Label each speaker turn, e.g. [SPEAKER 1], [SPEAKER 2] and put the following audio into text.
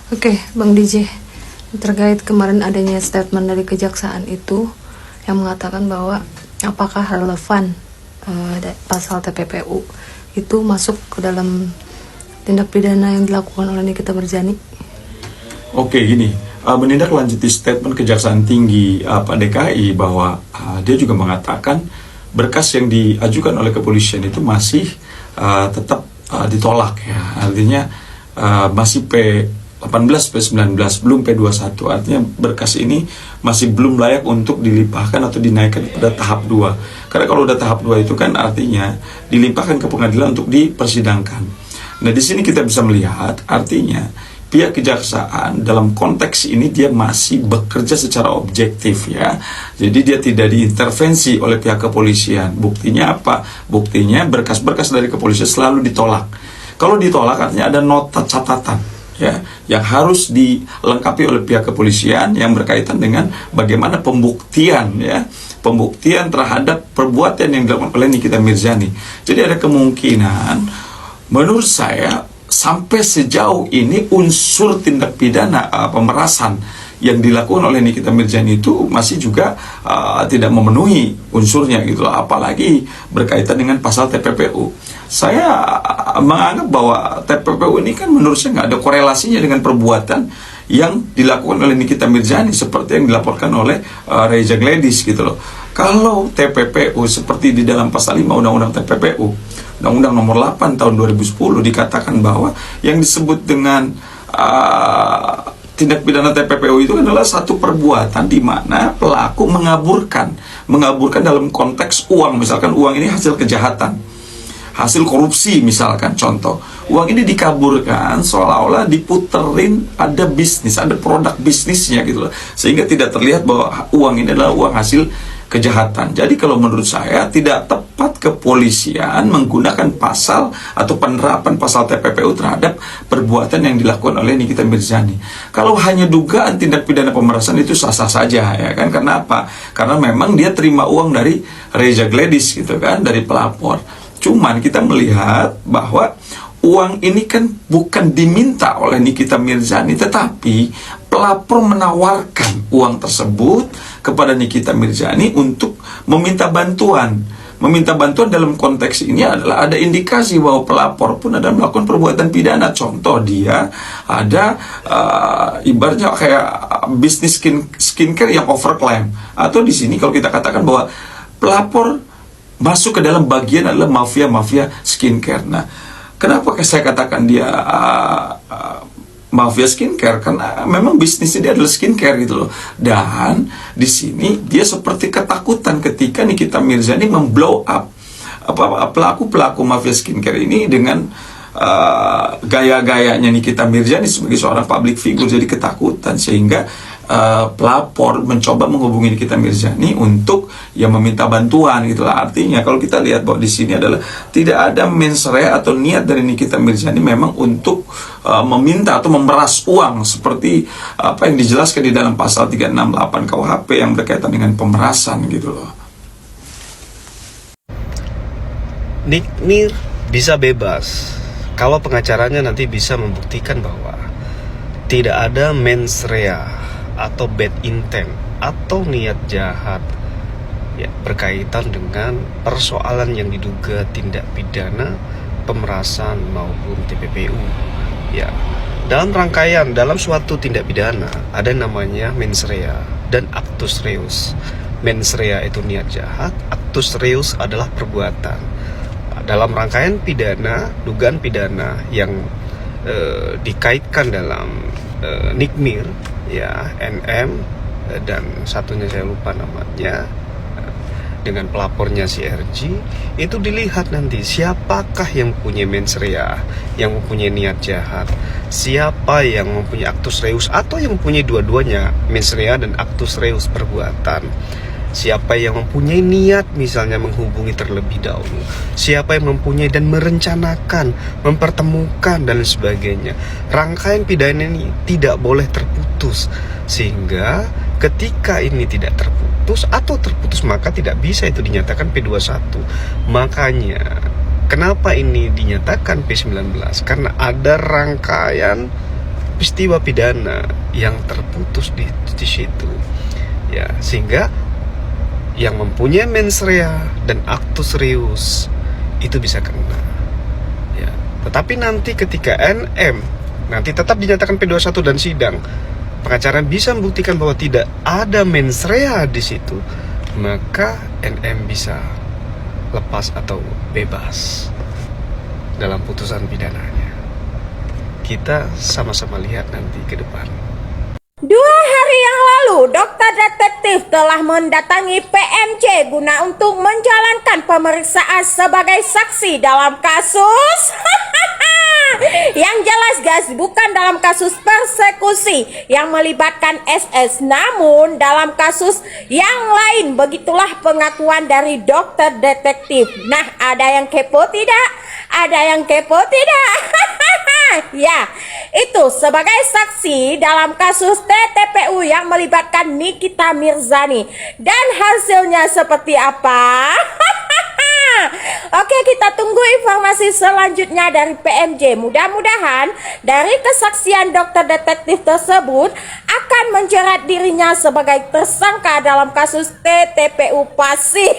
[SPEAKER 1] Oke, Bang DJ, terkait kemarin adanya statement dari kejaksaan itu yang mengatakan bahwa apakah relevan pasal TPPU itu masuk ke dalam tindak pidana yang dilakukan oleh Nikita Mirzani?
[SPEAKER 2] Oke, gini, menindaklanjuti statement Kejaksaan Tinggi DKI bahwa dia juga mengatakan berkas yang diajukan oleh kepolisian itu masih tetap ditolak ya. Artinya masih P18, P19, belum P21. Artinya berkas ini masih belum layak untuk dilimpahkan atau dinaikkan pada tahap 2. Karena kalau udah tahap 2 itu kan artinya dilimpahkan ke pengadilan untuk dipersidangkan. Nah, di sini kita bisa melihat artinya pihak kejaksaan dalam konteks ini dia masih bekerja secara objektif ya. Jadi dia tidak diintervensi oleh pihak kepolisian. Buktinya apa? Buktinya berkas-berkas dari kepolisian selalu ditolak. Kalau ditolak artinya ada nota catatan ya yang harus dilengkapi oleh pihak kepolisian yang berkaitan dengan bagaimana pembuktian ya. Pembuktian terhadap perbuatan yang dilakukan oleh Nikita Mirzani. Jadi ada kemungkinan menurut saya sampai sejauh ini unsur tindak pidana pemerasan yang dilakukan oleh Nikita Mirzani itu masih juga tidak memenuhi unsurnya gitu, apalagi berkaitan dengan pasal TPPU. Saya menganggap bahwa TPPU ini kan menurut saya nggak ada korelasinya dengan perbuatan yang dilakukan oleh Nikita Mirzani seperti yang dilaporkan oleh Reza Gladys gitu loh. Kalau TPPU seperti di dalam pasal 5 Undang-Undang TPPU, Undang-Undang nomor 8 tahun 2010 dikatakan bahwa yang disebut dengan tindak pidana TPPU itu adalah satu perbuatan di mana pelaku mengaburkan dalam konteks uang. Misalkan uang ini hasil kejahatan, hasil korupsi misalkan, contoh uang ini dikaburkan seolah-olah diputerin, ada bisnis, ada produk bisnisnya gitu loh, sehingga tidak terlihat bahwa uang ini adalah uang hasil kejahatan. Jadi kalau menurut saya tidak tepat kepolisian menggunakan pasal atau penerapan pasal TPPU terhadap perbuatan yang dilakukan oleh Nikita Mirzani. Kalau hanya dugaan tindak pidana pemerasan itu sah-sah saja ya kan. Karena apa? Karena memang dia terima uang dari Reza Gladys gitu kan, dari pelapor. Cuman kita melihat bahwa uang ini kan bukan diminta oleh Nikita Mirzani, tetapi pelapor menawarkan uang tersebut kepada Nikita Mirzani untuk meminta bantuan. Meminta bantuan dalam konteks ini adalah ada indikasi bahwa pelapor pun ada melakukan perbuatan pidana. Contoh dia ada ibaratnya kayak bisnis skincare yang overclaim. Atau di sini kalau kita katakan bahwa pelapor masuk ke dalam bagian adalah mafia-mafia skincare. Nah, kenapa saya katakan dia mafia skincare? Karena memang bisnisnya dia adalah skincare gitu loh. Dan di sini dia seperti ketakutan ketika Nikita Mirzani memblow up pelaku-pelaku mafia skincare ini dengan gaya-gayanya Nikita Mirzani sebagai seorang public figure. Jadi ketakutan sehingga pelapor mencoba menghubungi Nikita Mirzani untuk meminta bantuan gitulah. Artinya kalau kita lihat bahwa di sini adalah tidak ada mens rea atau niat dari Nikita Mirzani memang untuk meminta atau memeras uang seperti apa yang dijelaskan di dalam pasal 368 KUHP yang berkaitan dengan pemerasan gitu loh.
[SPEAKER 3] Nikmir bisa bebas kalau pengacaranya nanti bisa membuktikan bahwa tidak ada mens rea atau bad intent atau niat jahat ya berkaitan dengan persoalan yang diduga tindak pidana pemerasan maupun TPPU ya. Dalam rangkaian dalam suatu tindak pidana ada namanya mens rea dan actus reus. Mens rea itu niat jahat, actus reus adalah perbuatan. Dalam rangkaian pidana, dugaan pidana yang dikaitkan dalam Nikmir ya, NM dan satunya saya lupa namanya, dengan pelapornya si RG, itu dilihat nanti siapakah yang mempunyai mens rea, yang mempunyai niat jahat, siapa yang mempunyai actus reus atau yang mempunyai dua-duanya, mens rea dan actus reus perbuatan. Siapa yang mempunyai niat misalnya menghubungi terlebih dahulu, siapa yang mempunyai dan merencanakan, mempertemukan dan sebagainya. Rangkaian pidana ini tidak boleh terputus, sehingga ketika ini tidak terputus atau terputus maka tidak bisa itu dinyatakan P21. Makanya kenapa ini dinyatakan P19? Karena ada rangkaian peristiwa pidana yang terputus di situ. Ya, sehingga yang mempunyai mens rea dan actus reus itu bisa kena. Ya, tetapi nanti ketika NM nanti tetap dinyatakan P21 dan sidang, pengacara bisa membuktikan bahwa tidak ada mens rea di situ, maka NM bisa lepas atau bebas dalam putusan pidananya. Kita sama-sama lihat nanti ke depan.
[SPEAKER 4] 2 hari yang lalu, dokter detektif telah mendatangi PMJ guna untuk menjalankan pemeriksaan sebagai saksi dalam kasus yang jelas guys, bukan dalam kasus persekusi yang melibatkan SS, namun dalam kasus yang lain. Begitulah pengakuan dari dokter detektif. Nah, ada yang kepo tidak? Ada yang kepo tidak? Ya, itu sebagai saksi dalam kasus TTPU yang melibatkan Nikita Mirzani. Dan hasilnya seperti apa? Oke, kita tunggu informasi selanjutnya dari PMJ. Mudah-mudahan dari kesaksian dokter detektif tersebut akan menjerat dirinya sebagai tersangka dalam kasus TTPU Pasir.